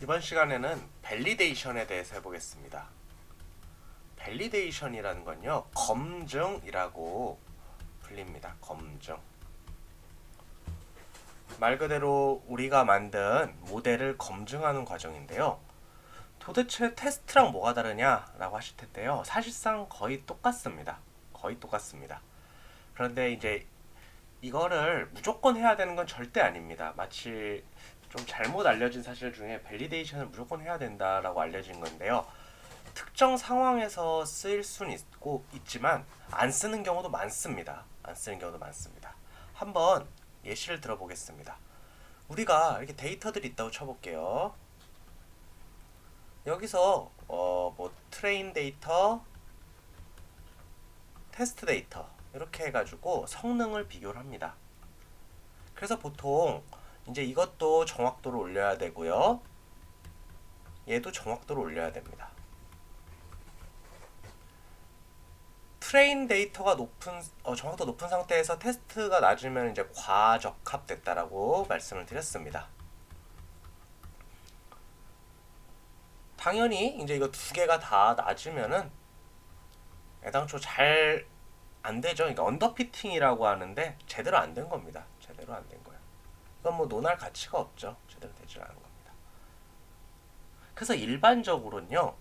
이번 시간에는 밸리데이션에 대해서 해보겠습니다. 밸리데이션이라는 건요, 검증이라고 불립니다. 검증. 말 그대로 우리가 만든 모델을 검증하는 과정인데요. 도대체 테스트랑 뭐가 다르냐라고 하실 텐데요. 사실상 거의 똑같습니다. 거의 똑같습니다. 그런데 이제 이거를 무조건 해야 되는 건 절대 아닙니다. 마치 좀 잘못 알려진 사실 중에 밸리데이션을 무조건 해야 된다라고 알려진 건데요. 특정 상황에서 쓰일 수는 있지만 안 쓰는 경우도 많습니다. 안 쓰는 경우도 많습니다. 한번 예시를 들어보겠습니다. 우리가 이렇게 데이터들이 있다고 쳐볼게요. 여기서 뭐 트레인 데이터, 테스트 데이터 이렇게 해가지고 성능을 비교를 합니다. 그래서 보통 이제 이것도 정확도를 올려야 되고요. 얘도 정확도를 올려야 됩니다. 트레인 데이터가 정확도 높은 상태에서 테스트가 낮으면 이제 과적합됐다라고 말씀을 드렸습니다. 당연히 이제 이거 두 개가 다 낮으면은 애당초 잘 안 되죠. 그러니까 언더피팅이라고 하는데 제대로 안 된 겁니다. 제대로 안 된 거예요. 이건 뭐 논할 가치가 없죠. 제대로 되지 않은 겁니다. 그래서 일반적으로는요,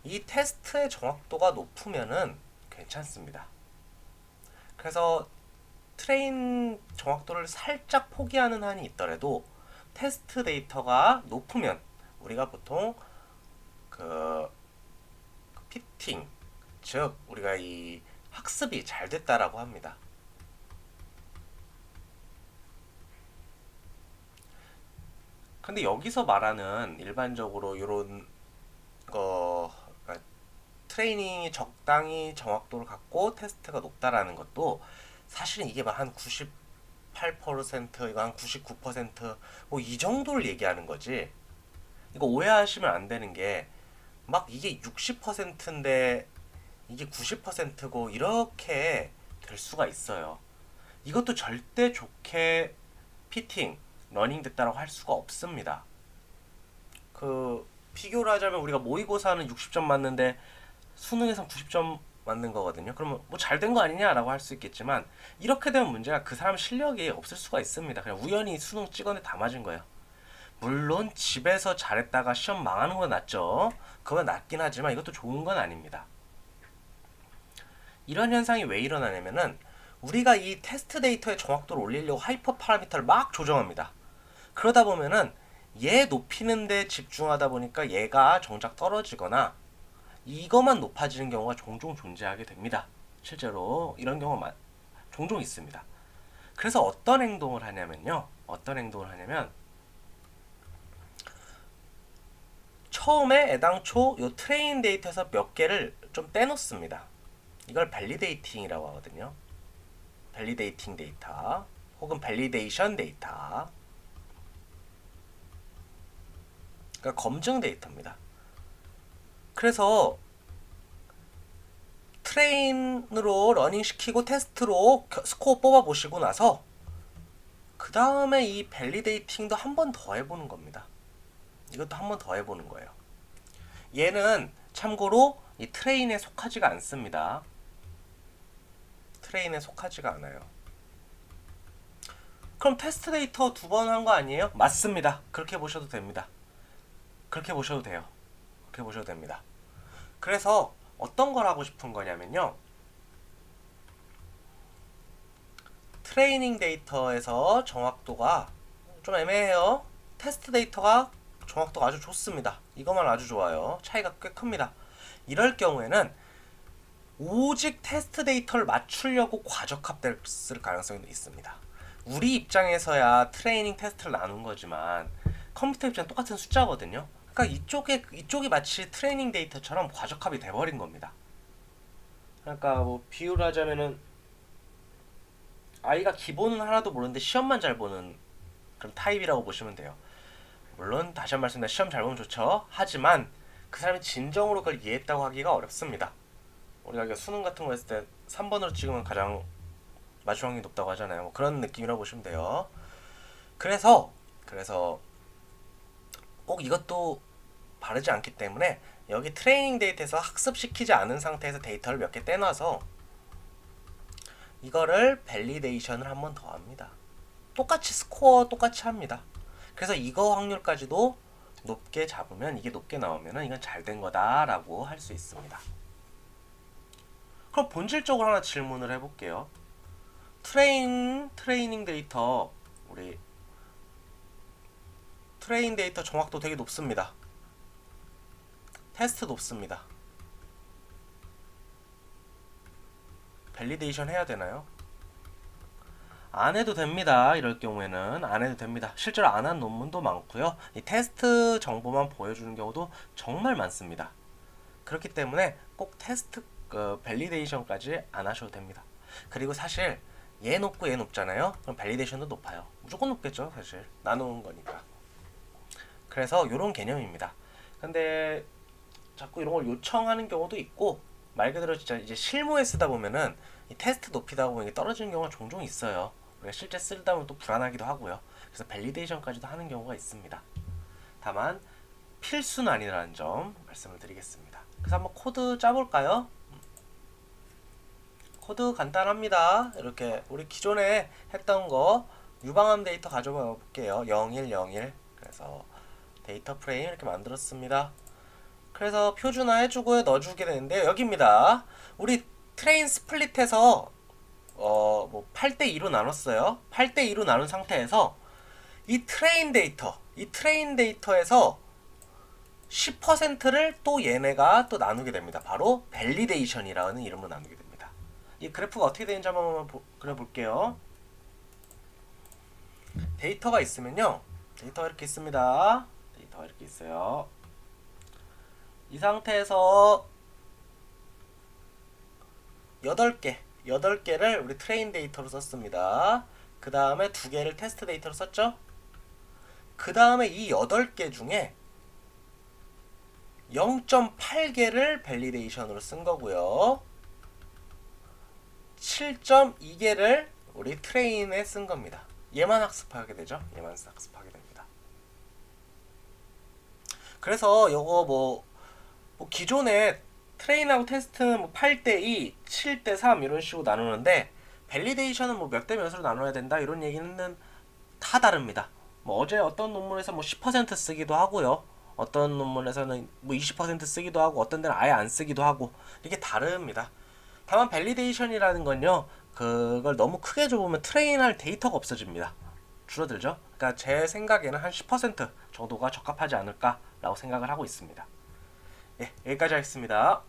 이 테스트의 정확도가 높으면은 괜찮습니다. 그래서 트레인 정확도를 살짝 포기하는 한이 있더라도 테스트 데이터가 높으면 우리가 보통 그 피팅, 즉 우리가 이 학습이 잘 됐다라고 합니다. 근데 여기서 말하는 일반적으로 이런 거, 그러니까 트레이닝이 적당히 정확도를 갖고 테스트가 높다라는 것도 사실은 이게 막 한 98%, 이거 한 99%뭐 이 정도를 얘기하는 거지. 이거 오해하시면 안 되는 게 막 이게 60%인데 이게 90%고 이렇게 될 수가 있어요. 이것도 절대 좋게 피팅, 러닝 됐다라고 할 수가 없습니다. 그 비교를 하자면 우리가 모의고사는 60점 맞는데 수능에선 90점 맞는 거거든요. 그러면 뭐 잘 된 거 아니냐라고 할 수 있겠지만 이렇게 되면 문제가 그 사람 실력이 없을 수가 있습니다. 그냥 우연히 수능 찍었는데 다 맞은 거예요. 물론 집에서 잘했다가 시험 망하는 건 낫죠. 그건 낫긴 하지만 이것도 좋은 건 아닙니다. 이런 현상이 왜 일어나냐면은 우리가 이 테스트 데이터의 정확도를 올리려고 하이퍼 파라미터를 막 조정합니다. 그러다 보면은 얘 높이는 데 집중하다 보니까 얘가 정작 떨어지거나 이것만 높아지는 경우가 종종 존재하게 됩니다. 실제로 이런 경우가 종종 있습니다. 그래서 어떤 행동을 하냐면요. 처음에 애당초 요 트레인 데이터에서 몇 개를 좀 떼놓습니다. 이걸 밸리데이팅이라고 하거든요. 밸리데이팅 데이터 혹은 밸리데이션 데이터, 그러니까 검증 데이터입니다. 그래서 트레인으로 러닝 시키고 테스트로 스코어 뽑아 보시고 나서 그 다음에 이 밸리데이팅도 한 번 더 해보는 겁니다. 이것도 한 번 더 해보는 거예요. 얘는 참고로 이 트레인에 속하지가 않습니다. 트레인에 속하지가 않아요. 그럼 테스트 데이터 두 번 한 거 아니에요? 맞습니다. 그렇게 보셔도 됩니다. 그렇게 보셔도 돼요. 그렇게 보셔도 됩니다. 그래서 어떤 걸 하고 싶은 거냐면요, 트레이닝 데이터에서 정확도가 좀 애매해요. 테스트 데이터가 정확도가 아주 좋습니다. 이것만 아주 좋아요. 차이가 꽤 큽니다. 이럴 경우에는 오직 테스트 데이터를 맞추려고 과적합됐을 가능성이 있습니다. 우리 입장에서야 트레이닝 테스트를 나눈 거지만 컴퓨터 입장은 똑같은 숫자거든요. 그러니까 이쪽이 마치 트레이닝 데이터처럼 과적합이 돼버린 겁니다. 그러니까 뭐 비유를 하자면은 아이가 기본은 하나도 모르는데 시험만 잘 보는 그런 타입이라고 보시면 돼요. 물론 다시 한 번 말씀드립니다. 시험 잘 보면 좋죠. 하지만 그 사람이 진정으로 그걸 이해했다고 하기가 어렵습니다. 우리가 수능 같은 거 했을 때 3번으로 찍으면 가장 맞출 확률이 높다고 하잖아요. 뭐 그런 느낌이라고 보시면 돼요. 그래서 꼭 이것도 바르지 않기 때문에 여기 트레이닝 데이터에서 학습시키지 않은 상태에서 데이터를 몇 개 떼놔서 이거를 밸리데이션을 한 번 더 합니다. 똑같이 스코어 똑같이 합니다. 그래서 이거 확률까지도 높게 잡으면, 이게 높게 나오면 이건 잘 된 거다라고 할 수 있습니다. 그럼 본질적으로 하나 질문을 해볼게요. 트레이닝 데이터, 우리 트레인 데이터 정확도 되게 높습니다. 테스트 높습니다. 밸리데이션 해야 되나요? 안 해도 됩니다. 이럴 경우에는 안 해도 됩니다. 실제로 안 한 논문도 많고요. 이 테스트 정보만 보여주는 경우도 정말 많습니다. 그렇기 때문에 꼭 테스트 밸리데이션까지 안 하셔도 됩니다. 그리고 사실 얘 높고 얘 높잖아요. 그럼 밸리데이션도 높아요. 무조건 높겠죠, 사실. 나누는 거니까. 그래서 이런 개념입니다. 근데 자꾸 이런 걸 요청하는 경우도 있고, 말 그대로 진짜 이제 실무에 쓰다 보면은 이 테스트 높이다 보면 이게 떨어지는 경우가 종종 있어요. 우리가 실제 쓰다 보면 또 불안하기도 하고요. 그래서 밸리데이션까지도 하는 경우가 있습니다. 다만 필수는 아니라는 점 말씀을 드리겠습니다. 그래서 한번 코드 짜볼까요? 코드 간단합니다. 이렇게 우리 기존에 했던 거 유방암 데이터 가져가 볼게요. 0101. 그래서 데이터 프레임 이렇게 만들었습니다. 그래서 표준화 해주고 넣어주게 되는데, 여기입니다. 우리 트레인 스플릿해서 뭐 8대2로 나눴어요. 8대2로 나눈 상태에서 이 트레인 데이터에서 10%를 또 얘네가 또 나누게 됩니다. 바로 밸리데이션이라는 이름으로 나누게 됩니다. 이 그래프가 어떻게 되는지 한번 그려볼게요. 데이터가 있으면요, 데이터가 이렇게 있습니다. 데이터가 이렇게 있어요. 이 상태에서 8개를 우리 트레인 데이터로 썼습니다. 그 다음에 2개를 테스트 데이터로 썼죠? 그 다음에 이 8개 중에 0.8개를 밸리데이션으로 쓴 거고요. 7.2개를 우리 트레인에 쓴 겁니다. 얘만 학습하게 되죠? 얘만 학습하게 됩니다. 그래서 요거 뭐 기존에 트레인하고 테스트는 뭐 8대2, 7대3 이런 식으로 나누는데, 밸리데이션은 뭐 몇 대 몇으로 나눠야 된다 이런 얘기는 다 다릅니다. 뭐 어제 어떤 논문에서 뭐 10% 쓰기도 하고요. 어떤 논문에서는 뭐 20% 쓰기도 하고, 어떤 데는 아예 안 쓰기도 하고, 이게 다릅니다. 다만 밸리데이션이라는 건요, 그걸 너무 크게 좁으면 트레인할 데이터가 없어집니다. 줄어들죠. 그러니까 제 생각에는 한 10% 정도가 적합하지 않을까라고 생각을 하고 있습니다. 예, 여기까지 하겠습니다.